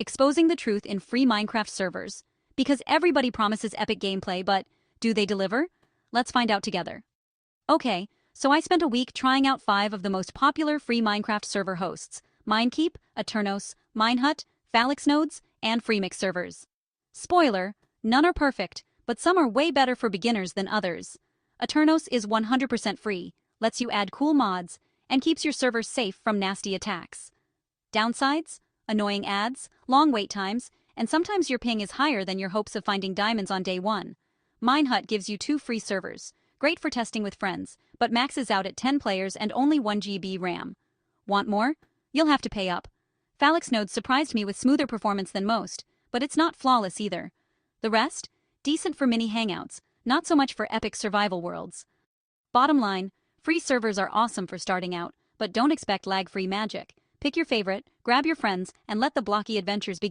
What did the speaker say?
exposing the truth in free Minecraft servers. Because everybody promises epic gameplay, but do they deliver? Let's find out together. Okay, so I spent a week trying out 5 of the most popular free Minecraft server hosts: Minekeep, Aternos, Minehut, Phalanx and Freemix servers. Spoiler, none are perfect, but some are way better for beginners than others. Aternos is 100% free, lets you add cool mods, and keeps your server safe from nasty attacks. Downsides? Annoying ads, long wait times, and sometimes your ping is higher than your hopes of finding diamonds on day 1. Minehut gives you 2 free servers, great for testing with friends, but maxes out at 10 players and only 1 GB RAM. Want more? You'll have to pay up. Phalanx surprised me with smoother performance than most, but it's not flawless either. The rest? Decent for mini hangouts, not so much for epic survival worlds. Bottom line, free servers are awesome for starting out, but don't expect lag-free magic. Pick your favorite, grab your friends, and let the blocky adventures begin.